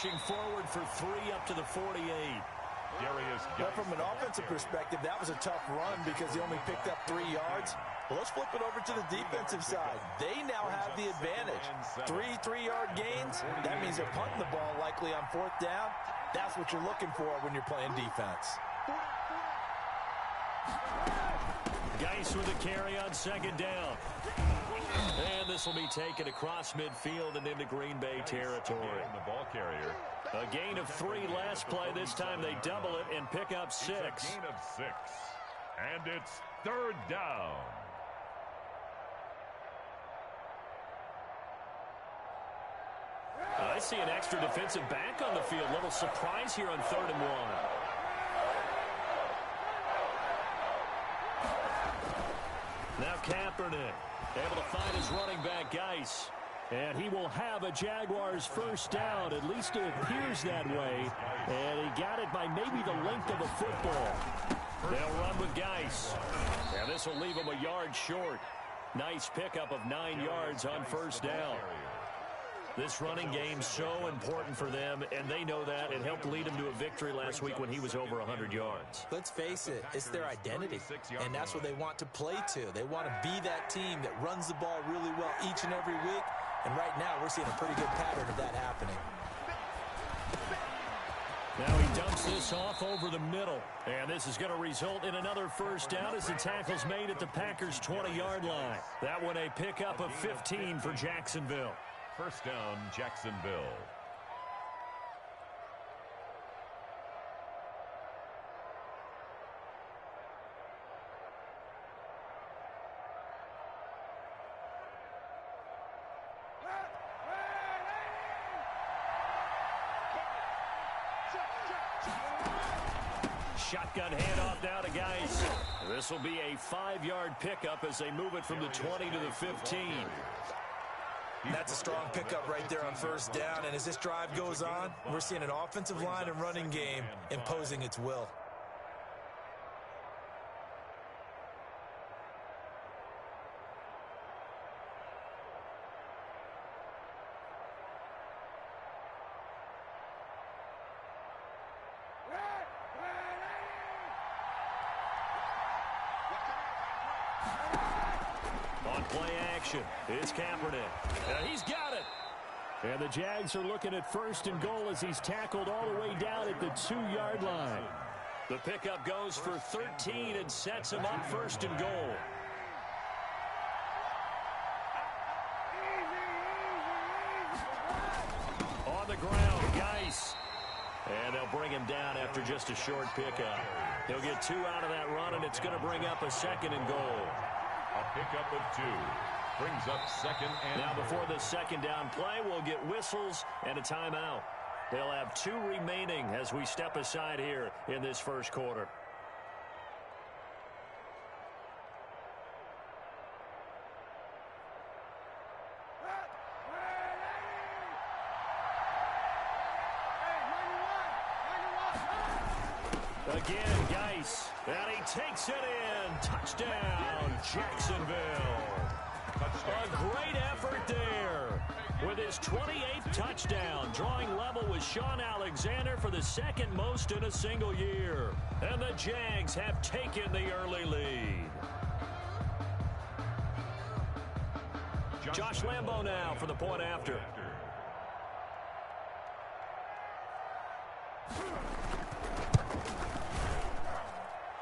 pushing forward for 3 up to the 48. Well, from an offensive perspective, that was a tough run because he only picked up 3 yards. Well, let's flip it over to the defensive side. They now have the advantage. 3 3-yard gains. That means they're punting the ball likely on 4th down. That's what you're looking for when you're playing defense. Geis with a carry on 2nd down. And this will be taken across midfield and into Green Bay territory. The ball carrier. A gain of 3 last play. This time they double it and pick up 6. It's a gain of 6. And it's 3rd down. I see an extra defensive back on the field. Little surprise here on 3rd and 1. Now Kaepernick able to find his running back, Geis. And he will have a Jaguars first down. At least it appears that way. And he got it by maybe the length of a football. They'll run with Geis. And this will leave him a yard short. Nice pickup of 9 yards on first down. This running game so important for them, and they know that. It helped lead them to a victory last week when he was over 100 yards. Let's face it, it's their identity, and that's what they want to play to. They want to be that team that runs the ball really well each and every week, and right now we're seeing a pretty good pattern of that happening. Now he dumps this off over the middle, and this is going to result in another first down as the tackle's made at the Packers' 20-yard line. That one a pickup of 15 for Jacksonville. First down, Jacksonville. Shotgun handoff now to Geis. This will be a 5-yard pickup as they move it from the 20 to the 15. That's a strong pickup right there on first down, and as this drive goes on, we're seeing an offensive line and running game imposing its will. On play action, it's Kaepernick. And he's got it. And the Jags are looking at 1st and goal as he's tackled all the way down at the 2-yard line. The pickup goes for 13 and sets him up 1st and goal. On the ground, Geis. And they'll bring him down after just a short pickup. He'll get 2 out of that run, and it's going to bring up a 2nd and goal. A pickup of 2. Brings up 2nd and now before the 2nd down play, we'll get whistles and a timeout. They'll have 2 remaining as we step aside here in this first quarter. Again, Geis. And he takes it in. Touchdown, Jacksonville. A great effort there. With his 28th touchdown, drawing level with Sean Alexander for the 2nd most in a single year. And the Jags have taken the early lead. Josh Lambo now for the point after.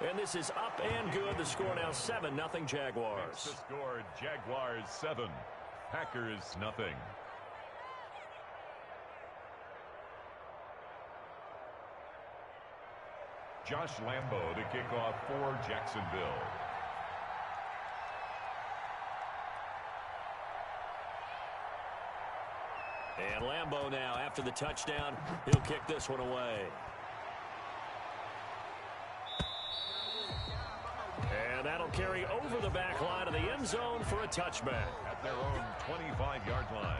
And this is up and good. The score now 7-0 Jaguars. The score, Jaguars 7, Packers nothing. Josh Lambo to kick off for Jacksonville. And Lambo now, after the touchdown, he'll kick this one away. And that'll carry over the back line of the end zone for a touchback. At their own 25-yard line.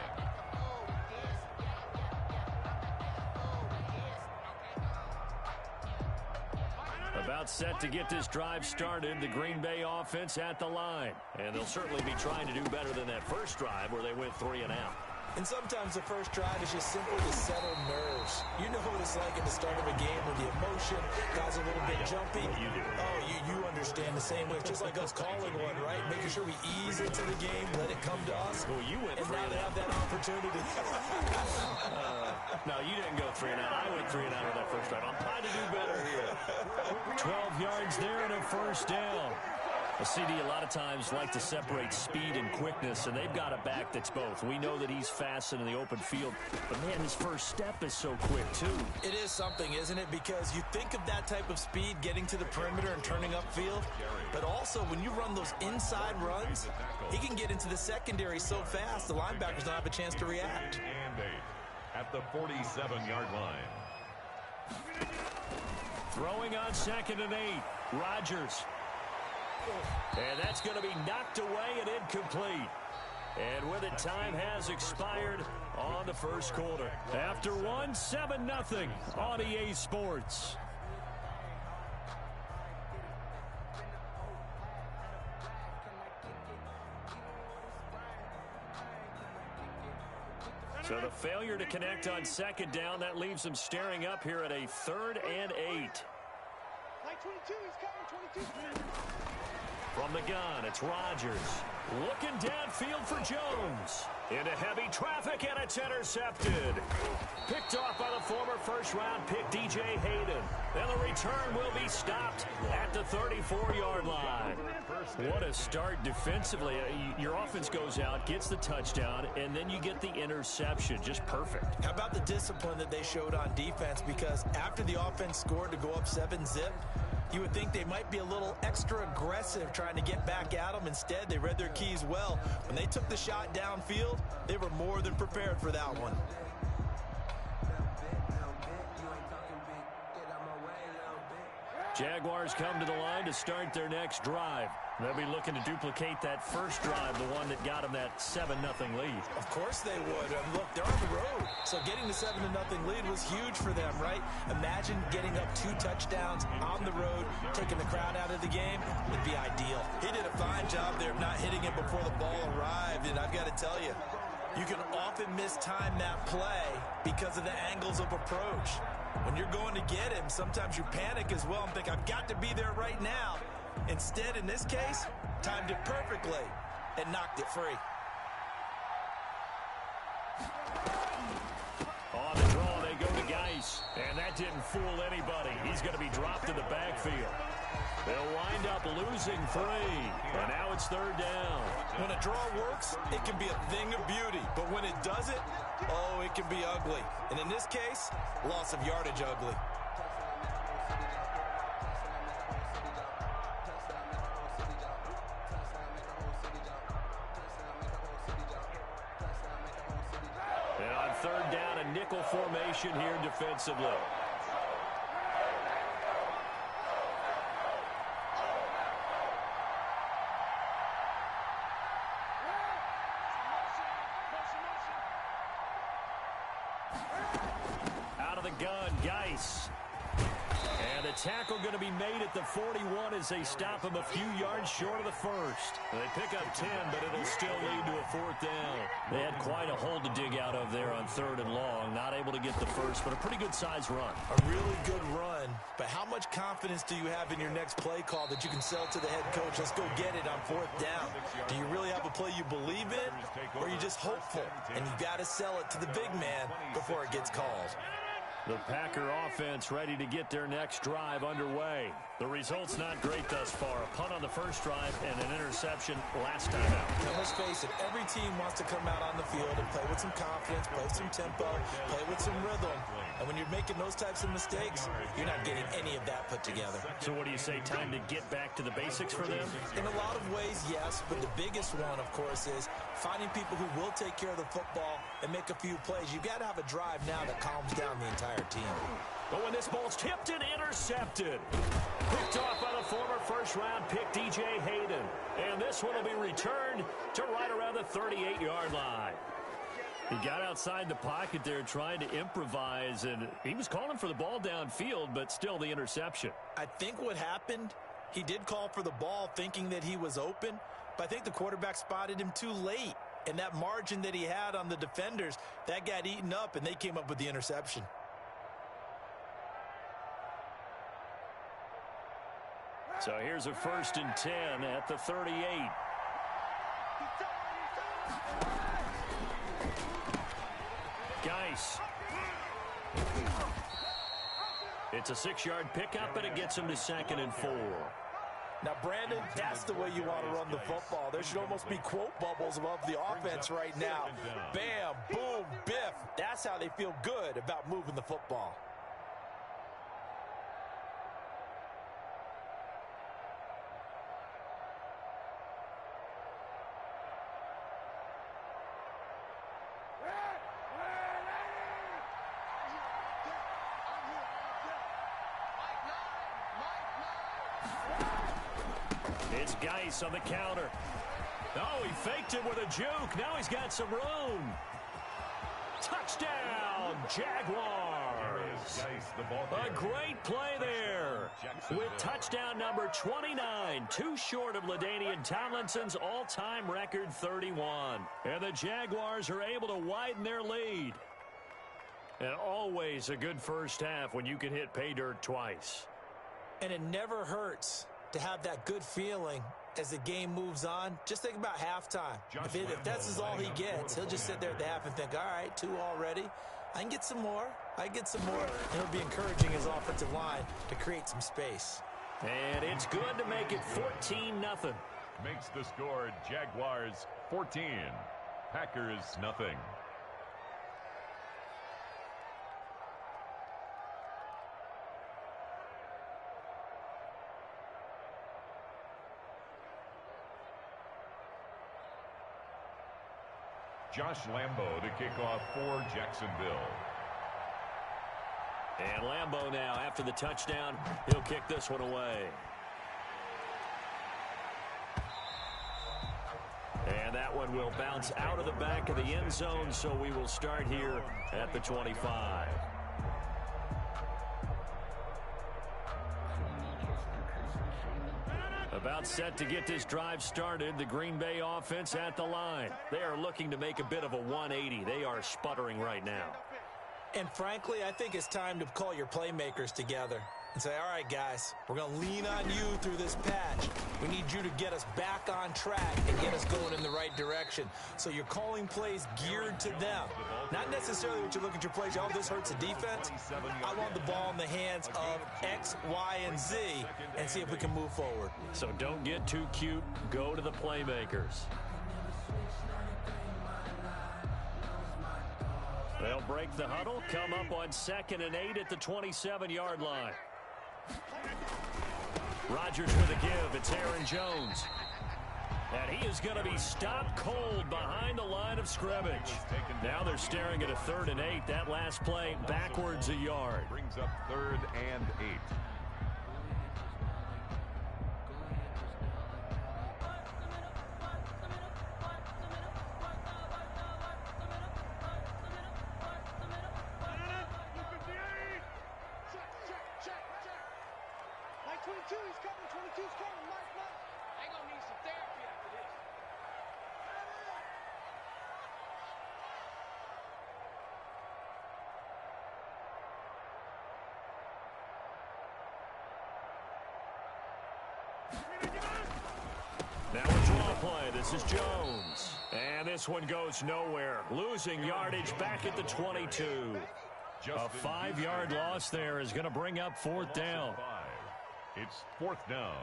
About set to get this drive started, the Green Bay offense at the line. And they'll certainly be trying to do better than that first drive where they went 3 and out. And sometimes the first drive is just simply to settle nerves. just like at the start of a game with the emotion, guys a little bit jumpy. You do. Oh, you understand the same way. It's just like us calling one, right? Making sure we ease into the game, let it come to us. Well, you went and 3 now and they have that opportunity. No, you didn't go 3 and out. I went 3 and out on that first drive. I'm trying to do better here. 12 yards there and a first down. A CD a lot of times like to separate speed and quickness, and they've got a back that's both. We know that he's fast in the open field, but, man, his first step is so quick, too. It is something, isn't it? Because you think of that type of speed getting to the perimeter and turning upfield, but also when you run those inside runs, he can get into the secondary so fast the linebackers don't have a chance to react. And 8 at the 47-yard line. Throwing on 2nd and 8, Rodgers. And that's going to be knocked away and incomplete. And with it, time has expired on the first quarter. After one, 7-0 on EA Sports. So the failure to connect on 2nd down, that leaves them staring up here at a 3rd and 8. Line 22, he's coming, 22. From the gun, it's Rodgers. Looking downfield for Jones. Into heavy traffic, and it's intercepted. Picked off by the former first-round pick, DJ Hayden. And the return will be stopped at the 34-yard line. What a start defensively. Your offense goes out, gets the touchdown, and then you get the interception. Just perfect. How about the discipline that they showed on defense? Because after the offense scored to go up 7-zip, you would think they might be a little extra aggressive trying to get back at them. Instead, they read their keys well. When they took the shot downfield, they were more than prepared for that one. Jaguars come to the line to start their next drive. They'll be looking to duplicate that first drive, the one that got them that 7-0 lead. Of course they would. Look, they're on the road. So getting the 7-0 lead was huge for them, right? Imagine getting up 2 touchdowns on the road, taking the crowd out of the game. Would be ideal. He did a fine job there of not hitting it before the ball arrived. And I've got to tell you, you can often mistime that play because of the angles of approach. When you're going to get him, sometimes you panic as well and think, I've got to be there right now. Instead, in this case, timed it perfectly and knocked it free. On the draw, they go to Geis, and that didn't fool anybody. He's going to be dropped in the backfield. They'll wind up losing 3, and now it's 3rd down. When a draw works, it can be a thing of beauty, but when it doesn't, oh, it can be ugly. And in this case, loss of yardage ugly. And on 3rd down, a nickel formation here defensively. Out of the gun, Geis. And the tackle going to be made at the 41 as they stop him a few yards short of the first. They pick up 10, but it'll still lead to a 4th down. They had quite a hole to dig out of there on 3rd and long. Not able to get the first, but a pretty good size run. A really good run, but how much confidence do you have in your next play call that you can sell to the head coach? Let's go get it on 4th down. Do you really have a play you believe in, or are you just hopeful? And you got to sell it to the big man before it gets called. The Packer offense ready to get their next drive underway. The result's not great thus far. A punt on the first drive and an interception last time out. Now let's face it, every team wants to come out on the field and play with some confidence, play with some tempo, play with some rhythm. And when you're making those types of mistakes, you're not getting any of that put together. So what do you say, time to get back to the basics for them? In a lot of ways, yes, but the biggest one, of course, is finding people who will take care of the football and make a few plays. You've got to have a drive now that calms down the entire team. But when this ball's tipped and intercepted. Picked off by the former first-round pick, DJ Hayden. And this one will be returned to right around the 38-yard line. He got outside the pocket there trying to improvise, and he was calling for the ball downfield, but still the interception. I think what happened, he did call for the ball thinking that he was open, but I think the quarterback spotted him too late. And that margin that he had on the defenders, that got eaten up, and they came up with the interception. So here's a 1st and 10 at the 38. Geis. It's a 6-yard pickup, and it gets him to 2nd and 4. Now, Brandon, that's the way you want to run the football. There should almost be quote bubbles above the offense right now. Bam, boom, biff. That's how they feel good about moving the football. It's Geis on the counter. Oh, he faked it with a juke. Now he's got some room. Touchdown, Jaguars. A great play there. With touchdown number 29, too short of LaDainian Tomlinson's all-time record 31. And the Jaguars are able to widen their lead. And always a good first half when you can hit pay dirt twice. And it never hurts to have that good feeling as the game moves on. Just think about halftime. If that's all he gets, he'll just sit there at the half and think, all right, 2 already. I can get some more. And he'll be encouraging his offensive line to create some space. And it's good to make it 14-0. Makes the score Jaguars 14, Packers nothing. Josh Lambo to kick off for Jacksonville. And Lambo now, after the touchdown, he'll kick this one away. And that one will bounce out of the back of the end zone, so we will start here at the 25. About set to get this drive started, the Green Bay offense at the line. They are looking to make a bit of a 180. They are sputtering right now. And frankly, I think it's time to call your playmakers together and say, all right, guys, we're going to lean on you through this patch. We need you to get us back on track and get us going in the right direction. So you're calling plays geared to them. Not necessarily what you look at your plays, oh, this hurts the defense. I want the ball in the hands of X, Y, and Z and see if we can move forward. So don't get too cute. Go to the playmakers. They'll break the huddle, come up on 2nd and 8 at the 27-yard line. Rodgers with a give. It's Aaron Jones. And he is going to be stopped cold behind the line of scrimmage. Now they're staring at a 3rd and 8. That last play backwards a yard. Brings up 3rd and 8. Now a draw play. This is Jones. And this one goes nowhere. Losing yardage back at the 22. A 5-yard loss there is going to bring up 4th down. It's 4th down.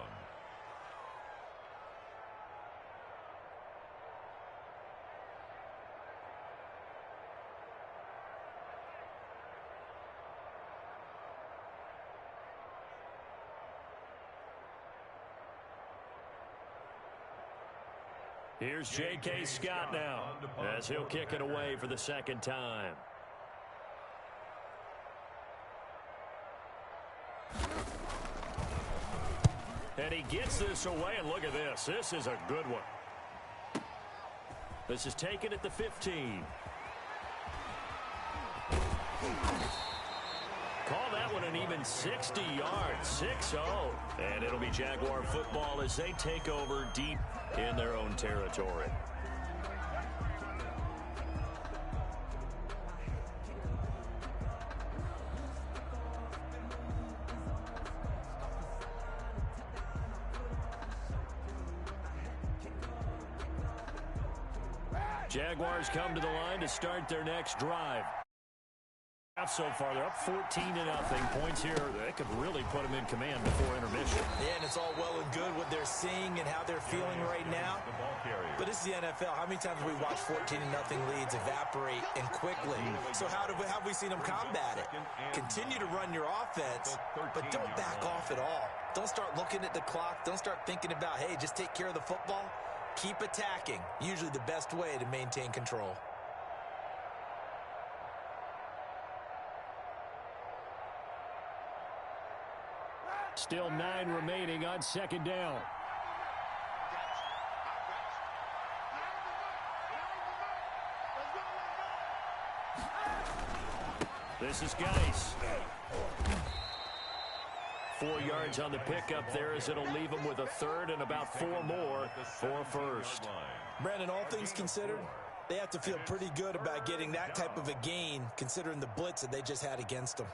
Here's J.K. Scott now as he'll kick it away for the 2nd time. And he gets this away, and look at this. This is a good one. This is taken at the 15. Call that one an even 60 yards, 6-0. And it'll be Jaguar football as they take over deep in their own territory. Jaguars come to the line to start their next drive. So far, they're up 14-0. Points here, that could really put them in command before intermission. Yeah, and it's all well and good what they're seeing and how they're feeling right now. But this is the NFL. How many times have we watched 14-0 leads evaporate and quickly? So how have we seen them combat it? Continue to run your offense, but don't back off at all. Don't start looking at the clock. Don't start thinking about, hey, just take care of the football. Keep attacking. Usually the best way to maintain control. Still 9 remaining on second down. This is Geis. 4 yards on the pickup there as it'll leave him with a third and about 4 more for first. Brandon, all things considered, they have to feel pretty good about getting that type of a gain considering the blitz that they just had against them.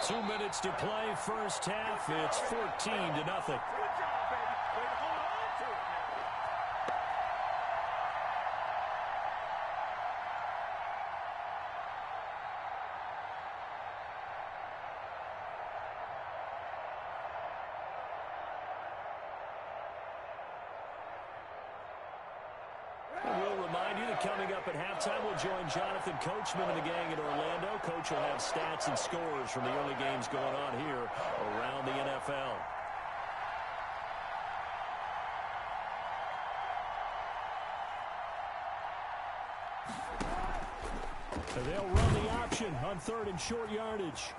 Two minutes to play, first half. It's 14-0. Coming up at halftime, we'll join Jonathan Coachman and the gang in Orlando. Coach will have stats and scores from the early games going on here around the NFL. They'll run the option on third and short yardage.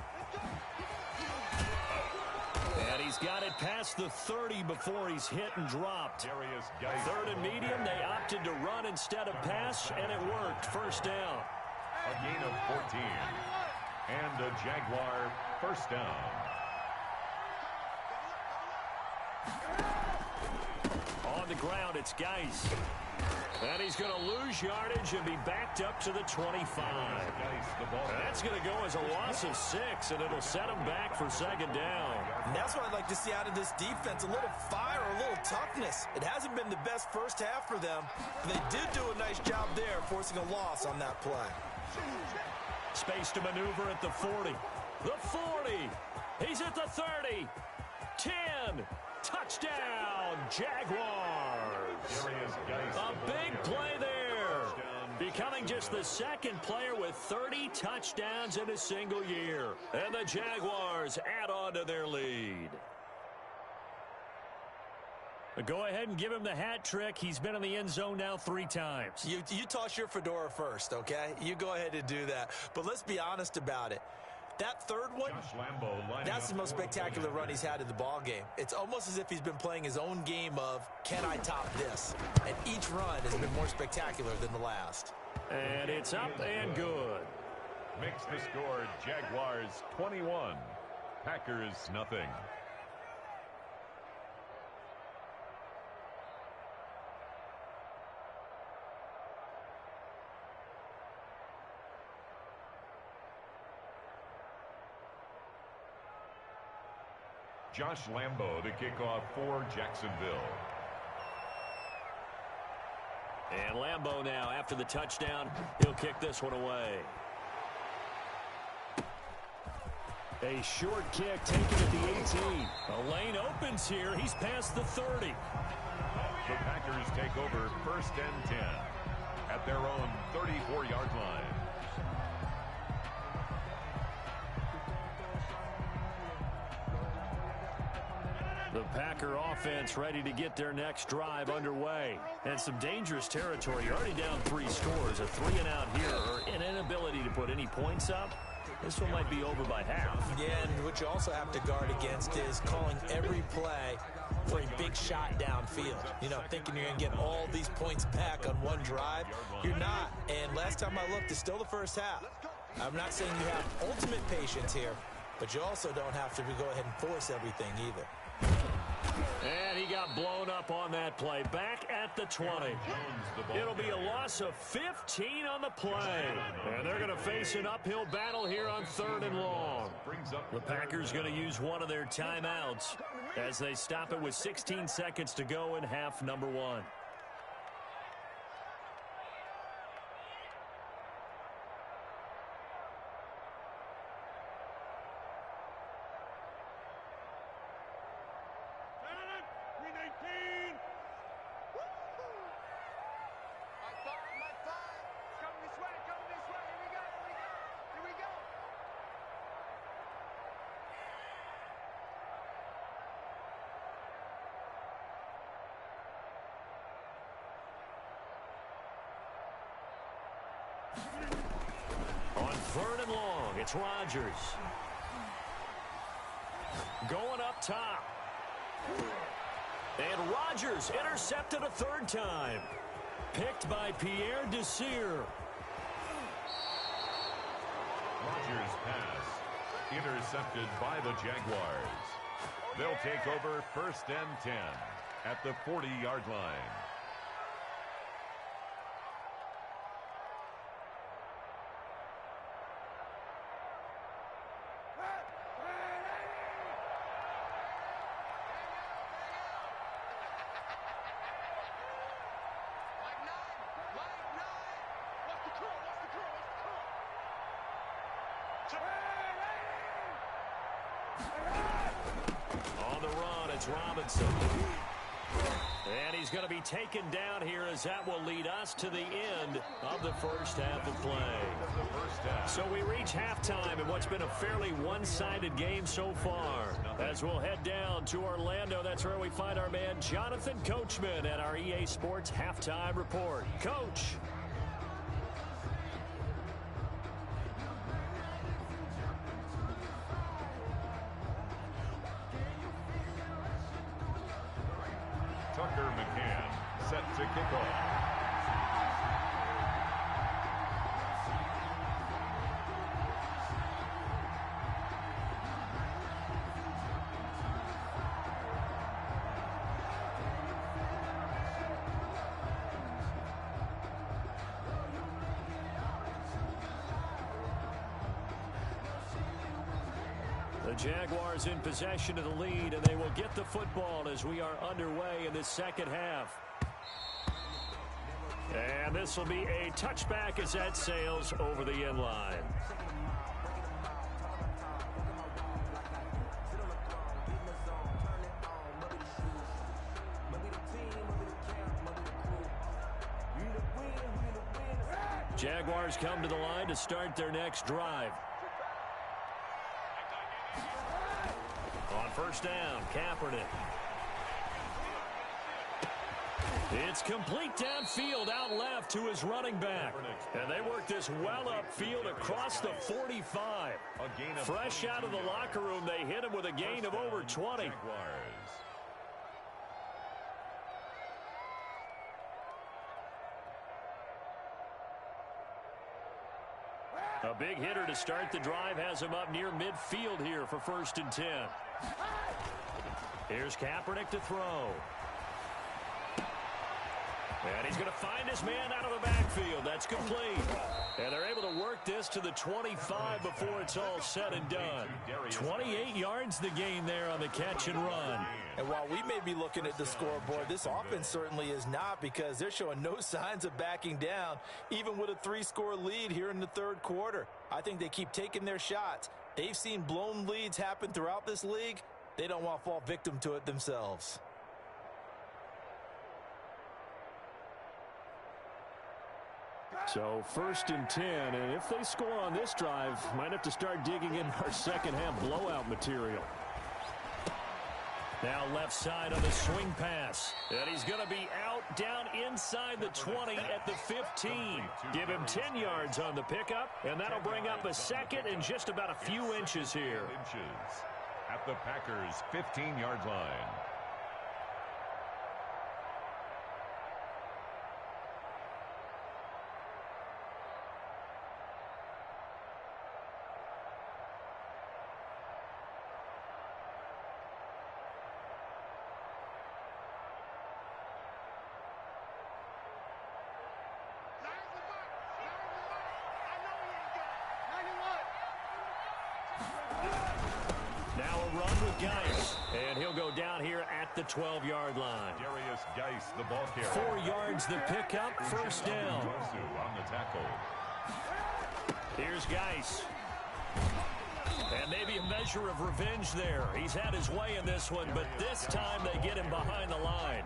And he's got it past the 30 before he's hit and dropped. Third and medium, they opted to run instead of pass, and it worked. First down. A gain of 14. And a Jaguar first down. On the ground, it's Geis. And he's going to lose yardage and be backed up to the 25. That's going to go as a loss of 6, and it'll set him back for second down. And that's what I'd like to see out of this defense, a little fire, a little toughness. It hasn't been the best first half for them, but they did do a nice job there, forcing a loss on that play. Space to maneuver at the 40. The 40. He's at the 30. 10. Touchdown, Jaguars. A big play there. Becoming just the second player with 30 touchdowns in a single year. And the Jaguars add on to their lead. Go ahead and give him the hat trick. He's been in the end zone now 3 times. You toss your fedora first, okay? You go ahead and do that. But let's be honest about it. That third one, that's the most spectacular run he's had in the ball game. It's almost as if he's been playing his own game of, can I top this? And each run has been more spectacular than the last. And it's up and good. Makes the score Jaguars 21, Packers nothing. Josh Lambo to kick off for Jacksonville. And Lambo now, after the touchdown, he'll kick this one away. A short kick taken at the 18. A lane opens here. He's past the 30. The Packers take over first and 10 at their own 34-yard line. The Packer offense ready to get their next drive underway. And some dangerous territory. You're already down 3 scores. A 3-and-out here, or an inability to put any points up. This one might be over by half. Yeah, and what you also have to guard against is calling every play for a big shot downfield. You know, thinking you're going to get all these points back on one drive. You're not. And last time I looked, it's still the first half. I'm not saying you have ultimate patience here, but you also don't have to go ahead and force everything either. And he got blown up on that play. Back at the 20. It'll be a loss of 15 on the play. And they're going to face an uphill battle here on 3rd and long. The Packers going to use one of their timeouts as they stop it with 16 seconds to go in half number 1. On 3rd and long, it's Rodgers. Going up top. And Rodgers intercepted a 3rd time. Picked by Pierre Desir. Rodgers' pass intercepted by the Jaguars. They'll take over 1st and 10 at the 40-yard line. On the run, it's Robinson. And he's going to be taken down here as that will lead us to the end of the first half of play. So we reach halftime in what's been a fairly one-sided game so far. As we'll head down to Orlando, that's where we find our man Jonathan Coachman at our EA Sports Halftime Report. Coach. Tucker McCann set to kick off. The Jaguars in possession of the lead, and they will get the football as we are underway in this second half. And this will be a touchback as that sails over the end line. Jaguars come to the line to start their next drive. On 1st down, KaeAriJaE. It's complete downfield out left to his running back. And they work this well upfield across the 45. Fresh out of the locker room, they hit him with a gain of over 20. A big hitter to start the drive has him up near midfield here for 1st and 10. Here's KaeAriJaE to throw. And he's going to find his man out of the backfield. That's complete. And they're able to work this to the 25 before it's all said and done. 28 yards the gain there on the catch and run. And while we may be looking at the scoreboard, this offense certainly is not, because they're showing no signs of backing down, even with a 3-score lead here in the 3rd quarter. I think they keep taking their shots. They've seen blown leads happen throughout this league. They don't want to fall victim to it themselves. So 1st and 10, and if they score on this drive, might have to start digging in our second half blowout material. Now left side on the swing pass. And he's going to be out down inside the 20 at the 15. Give him 10 yards on the pickup, and that'll bring up a second and just about a few inches here. At the Packers' 15-yard line. Now a run with Geis, and he'll go down here at the 12-yard line. Darius Geis, the ball carrier. 4 yards the pickup, first down. On the tackle. Here's Geis. And maybe a measure of revenge there. He's had his way in this one, but this time they get him behind the line.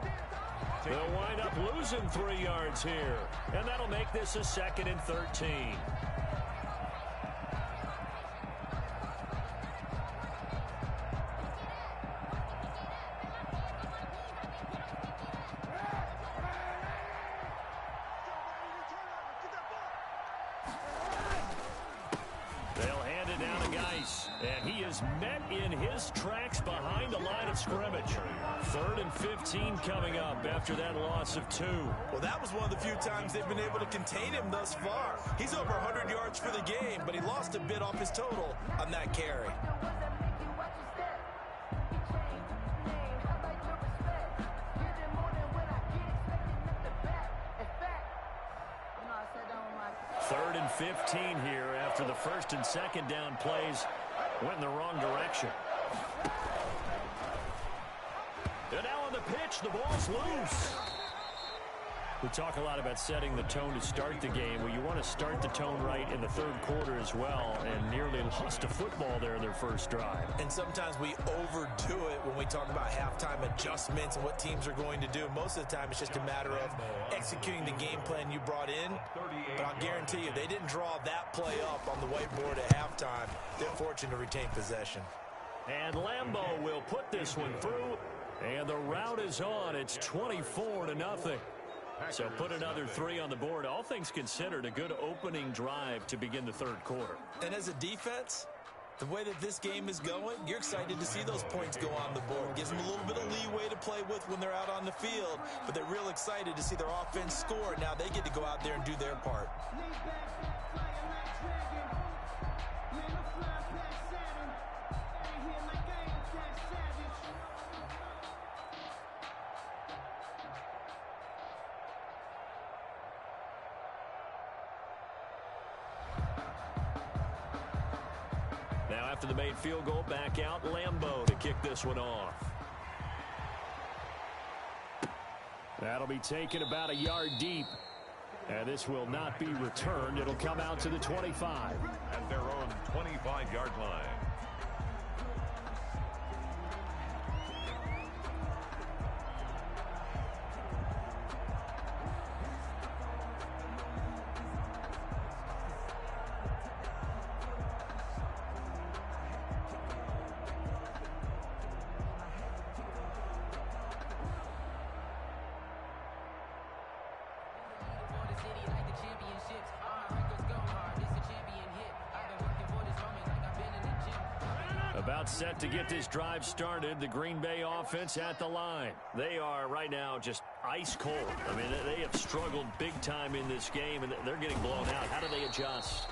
They'll wind up losing 3 yards here, and that'll make this a 2nd and 13. And he is met in his tracks behind the line of scrimmage. 3rd and 15 coming up after that loss of 2. Well, that was one of the few times they've been able to contain him thus far. He's over 100 yards for the game, but he lost a bit off his total on that carry. Third and 15 here after the 1st and 2nd down plays went in the wrong direction. And now on the pitch, the ball's loose. We talk a lot about setting the tone to start the game. Well, you want to start the tone right in the 3rd quarter as well, and nearly lost a football there in their first drive. And sometimes we overdo it when we talk about halftime adjustments and what teams are going to do. Most of the time, it's just a matter of executing the game plan you brought in. But I'll guarantee you, they didn't draw that play up on the whiteboard at halftime. They're fortunate to retain possession. And Lambeau will put this one through, and the route is on. It's 24-0. So put another 3 on the board. All things considered, a good opening drive to begin the 3rd quarter. And as a defense, the way that this game is going, you're excited to see those points go on the board. Gives them a little bit of leeway to play with when they're out on the field, but they're real excited to see their offense score. Now they get to go out there and do their part. Now after the made field goal, back out Lambeau to kick this one off. That'll be taken about a yard deep. And this will not be returned. It'll come out to the 25. At their own 25-yard line. About set to get this drive started. The Green Bay offense at the line. They are right now just ice cold. I mean, they have struggled big time in this game, and they're getting blown out. How do they adjust?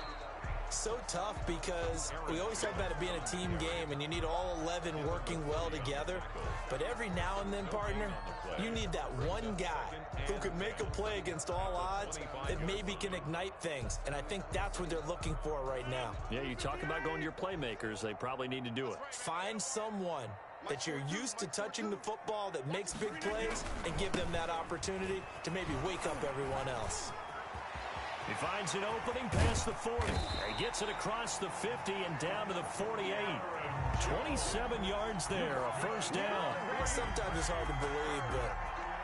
So tough because we always talk about it being a team game and you need all 11 working well together. But every now and then, partner, you need that one guy who can make a play against all odds that maybe can ignite things. And I think that's what they're looking for right now. Yeah, you talk about going to your playmakers. They probably need to do it. Find someone that you're used to touching the football that makes big plays and give them that opportunity to maybe wake up everyone else. He finds an opening past the 40. He gets it across the 50 and down to the 48. 27 yards there, a first down. Sometimes it's hard to believe, but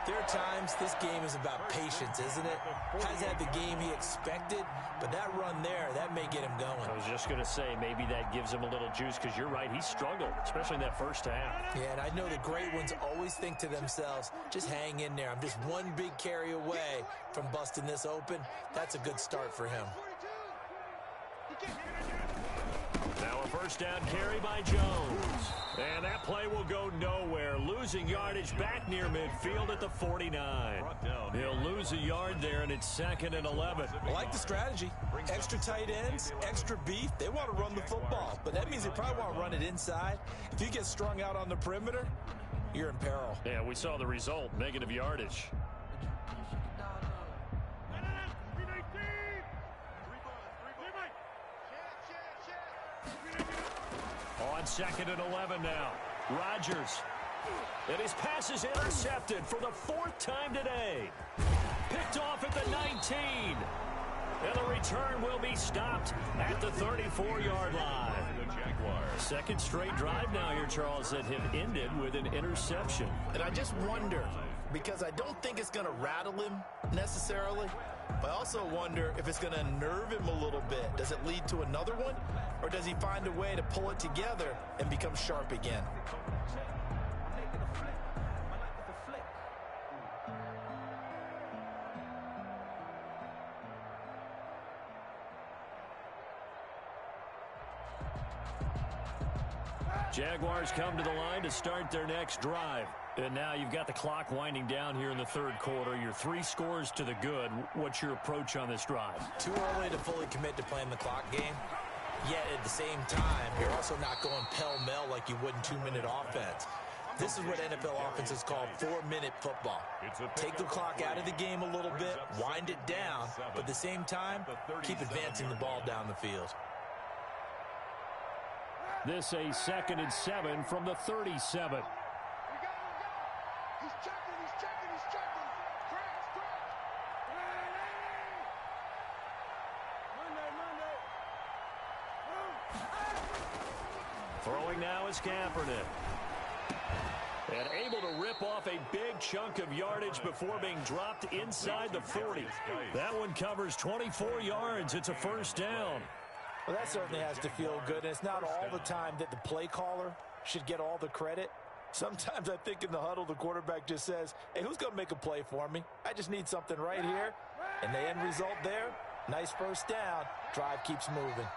there are times this game is about patience, isn't it? Has had the game he expected, but that run there, that may get him going. I was just going to say, maybe that gives him a little juice, because you're right, he struggled, especially in that first half. Yeah, and I know the great ones always think to themselves, just hang in there. I'm just one big carry away from busting this open. That's a good start for him. Now a first down carry by Jones. And that play will go nowhere. Losing yardage back near midfield at the 49. He'll lose a yard there, and it's 2nd and 11. I like the strategy. Extra tight ends, extra beef. They want to run the football, but that means they probably want to run it inside. If you get strung out on the perimeter, you're in peril. Yeah, we saw the result, negative yardage. On 2nd and 11 now. Rodgers. And his pass is intercepted for the 4th time today. Picked off at the 19. And the return will be stopped at the 34-yard line. The Jaguars. Second straight drive now here, Charles, that have ended with an interception. And I just wonder, because I don't think it's going to rattle him necessarily, but I also wonder if it's going to nerve him a little bit. Does it lead to another one, or does he find a way to pull it together and become sharp again? Jaguars come to the line to start their next drive. And now you've got the clock winding down here in the 3rd quarter. You're 3 scores to the good. What's your approach on this drive? Too early to fully commit to playing the clock game. Yet at the same time, you're also not going pell-mell like you would in 2-minute offense. This is what NFL offenses call 4-minute football. Take the clock out of the game a little bit, wind it down, but at the same time, keep advancing the ball down the field. This a 2nd and 7 from the 37. He's checking. Throwing now is KaeAriJaE. And able to rip off a big chunk of yardage before being dropped inside the 40. That one covers 24 yards. It's a 1st down. Well, that certainly has to feel good, and it's not all the time that the play caller should get all the credit. Sometimes I think in the huddle, the quarterback just says, hey, who's going to make a play for me? I just need something right here. And the end result there, nice 1st down. Drive keeps moving.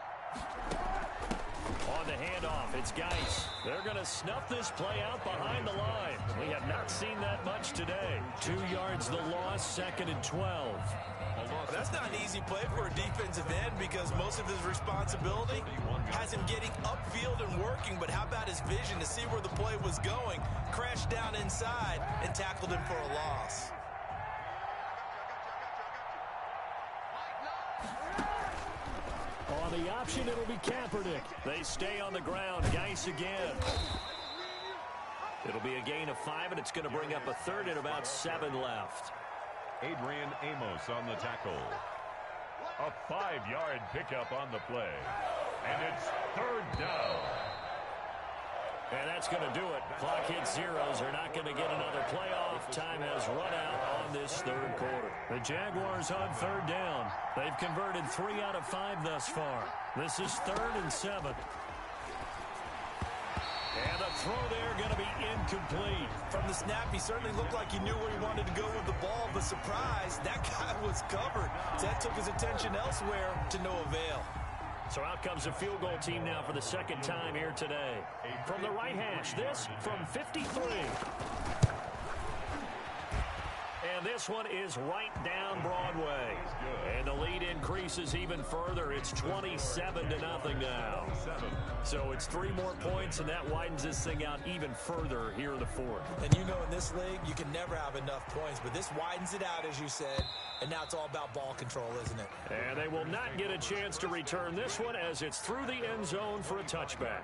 On the handoff, it's Geis. They're going to snuff this play out behind the line. We have not seen that much today. 2 yards the loss, 2nd and 12. That's not an easy play for a defensive end because most of his responsibility has him getting upfield and working, but how about his vision to see where the play was going, crashed down inside, and tackled him for a loss. On the option, it'll be KaeAriJaE. They stay on the ground. Geis again. It'll be a gain of 5, and it's going to bring up a 3rd and about 7 left. Adrian Amos on the tackle. A 5-yard pickup on the play. And it's 3rd down. And that's going to do it. Clock hits zeros. They're not going to get another playoff. Time has run out on this 3rd quarter. The Jaguars on 3rd down. They've converted 3 out of 5 thus far. This is 3rd and 7. And the throw there going to be incomplete. From the snap, he certainly looked like he knew where he wanted to go with the ball, but surprise, that guy was covered. So that took his attention elsewhere to no avail. So out comes the field goal team now for the 2nd time here today. From the right hash, this from 53. And this one is right down Broadway. And the lead increases even further. It's 27-0 now. So it's 3 more points, and that widens this thing out even further here in the 4th. And you know in this league, you can never have enough points, but this widens it out, as you said, and now it's all about ball control, isn't it? And they will not get a chance to return this one as it's through the end zone for a touchback.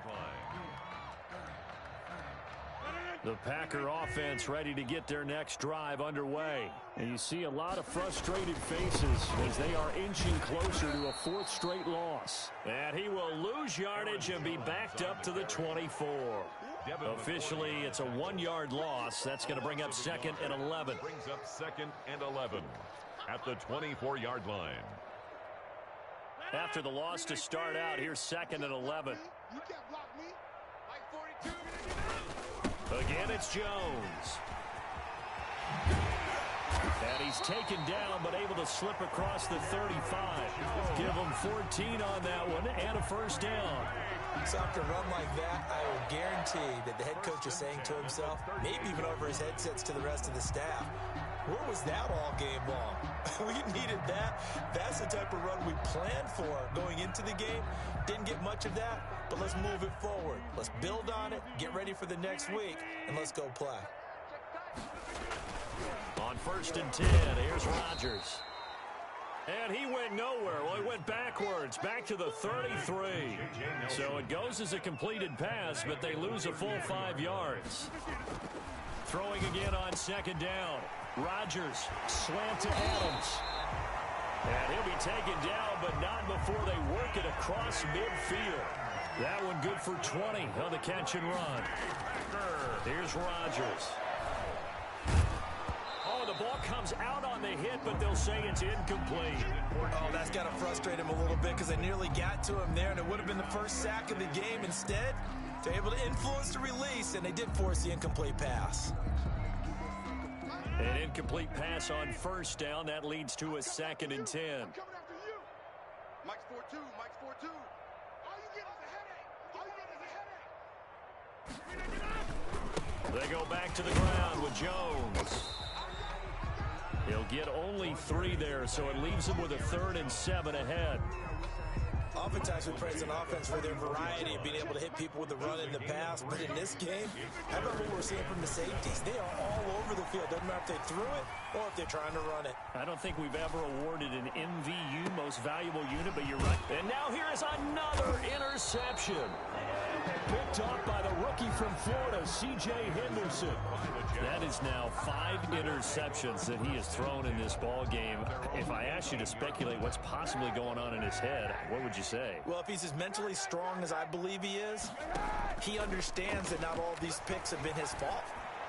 The Packer offense ready to get their next drive underway. And you see a lot of frustrated faces as they are inching closer to a 4th straight loss. And he will lose yardage and be backed up to the 24. Officially, it's a 1-yard loss. That's going to bring up 2nd and 11. Brings up 2nd and 11 at the 24-yard line. After the loss to start out, here's 2nd and 11. You can't block me. Like 42. Again, it's Jones. And he's taken down, but able to slip across the 35. Give him 14 on that one, and a 1st down. So after a run like that, I will guarantee that the head coach is saying to himself, maybe even over his headsets to the rest of the staff, where was that all game long? We needed that. That's the type of run we planned for going into the game. Didn't get much of that, but let's move it forward. Let's build on it, get ready for the next week, and let's go play. On 1st and 10, here's Rodgers. And he went nowhere. Well, he went backwards, back to the 33. So it goes as a completed pass, but they lose a full 5 yards. Throwing again on second down. Rodgers, slant to Adams. And he'll be taken down, but not before they work it across midfield. That one good for 20 on the catch and run. Here's Rodgers. Oh, the ball comes out on the hit, but they'll say it's incomplete. Oh, that's got to frustrate him a little bit because they nearly got to him there, and it would have been the first sack of the game. Instead, they're able to influence the release, and they did force the incomplete pass. An incomplete pass on first down. That leads to a 2nd and 10. I'm coming after you. Mike's 4-2. Mike's 4-2. All you get is a headache. All you get is a headache. They go back to the ground with Jones. He'll get only 3 there, so it leaves him with a 3rd and 7 ahead. Oftentimes we praise an offense for their variety of being able to hit people with the run and the pass. But in this game, how about what we're seeing from the safeties? They are all over the field. Doesn't matter if they threw it or if they're trying to run it. I don't think we've ever awarded an MVU, most valuable unit, but you're right. And now here is another interception. Picked off by the rookie from Florida, C.J. Henderson. That is now 5 interceptions that he has thrown in this ball game. If I asked you to speculate what's possibly going on in his head, what would you say? Well, if he's as mentally strong as I believe he is, he understands that not all of these picks have been his fault.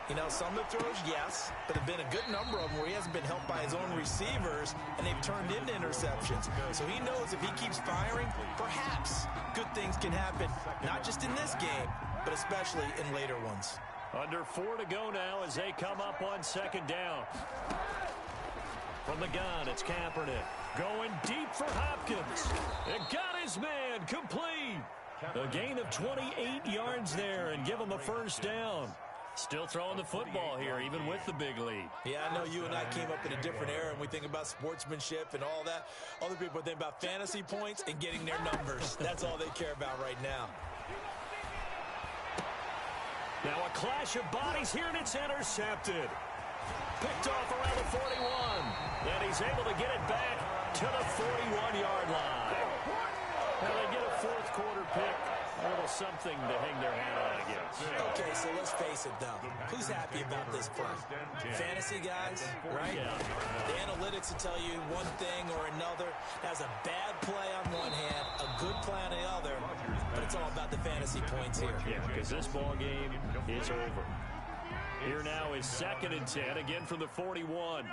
You know, some of the throws, yes, but there have been a good number of them where he hasn't been helped by his own receivers, and they've turned into interceptions. So he knows if he keeps firing, perhaps good things can happen, not just in this game, but especially in later ones. Under 4 to go now as they come up on 2nd down. From the gun, it's Kaepernick. Going deep for Hopkins. It got his man complete. A gain of 28 yards there and give him a 1st down. Still throwing the football here, even with the big lead. Yeah, I know you and I came up in a different era, and we think about sportsmanship and all that. Other people think about fantasy points and getting their numbers. That's all they care about right now. Now a clash of bodies here, and it's intercepted. Picked off around the 41. And he's able to get it back to the 41-yard line. Now they get a 4th quarter pick. A little something to hang their hat on, I guess. Okay, so let's face it, though. Who's happy about this play? Fantasy guys, right? Yeah. The analytics will tell you one thing or another. Has a bad play on one hand, a good play on the other, but it's all about the fantasy points here. Yeah, because this ball game is over. Here now is 2nd and 10, again from the 41.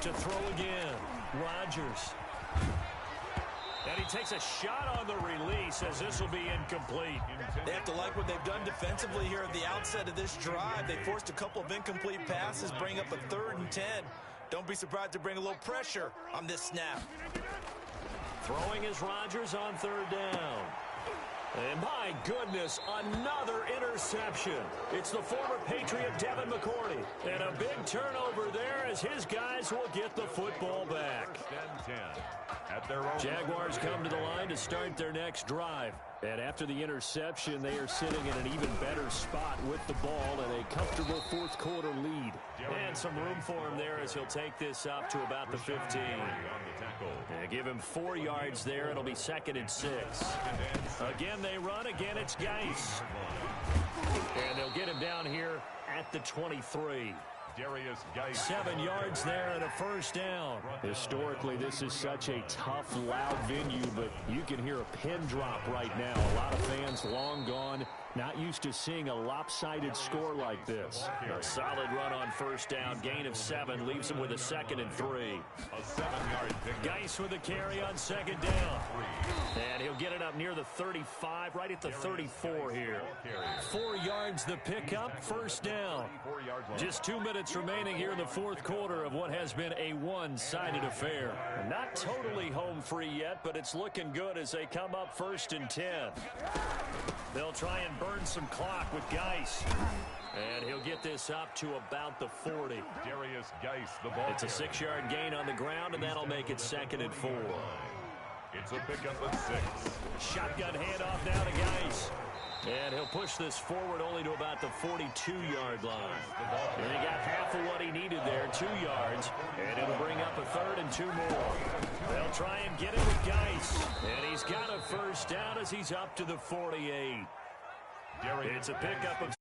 To throw again, Rodgers. And he takes a shot on the release as this will be incomplete. They have to like what they've done defensively here at the outset of this drive. They forced a couple of incomplete passes, bring up a 3rd and 10. Don't be surprised to bring a little pressure on this snap. Throwing is Rodgers on 3rd down. And my goodness, another interception. It's the former Patriot Devin McCourty. And a big turnover there as his guys will get the football back. Jaguars come to the line to start their next drive. And after the interception, they are sitting in an even better spot with the ball and a comfortable 4th quarter lead. And some room for him there as he'll take this up to about the 15. And give him 4 yards there. It'll be 2nd and 6. Again, they run. Again, it's Geis. And they'll get him down here at the 23. 7 yards there and a 1st down. Historically, this is such a tough, loud venue, but you can hear a pin drop right now. A lot of fans long gone, not used to seeing a lopsided score like this. A solid run on 1st down, gain of 7, leaves him with a 2nd and 3. Geis with a carry on 2nd down. And he'll get it up near the 35, right at the 34 here. 4 yards the pickup, 1st down. Just 2 minutes remaining here in the 4th quarter of what has been a one-sided affair. Not totally home free yet, but it's looking good as they come up 1st and 10. They'll try and burn some clock with Geis. And he'll get this up to about the 40. It's a 6-yard gain on the ground, and that'll make it 2nd and 4. It's a pickup of 6. Shotgun handoff now to Geis. And he'll push this forward only to about the 42-yard line. And he got half of what he needed there. there, 2 yards, and it'll bring up a 3rd and 2 more. They'll try and get it with Geis, and he's got a first down as he's up to the 48. It's a pickup of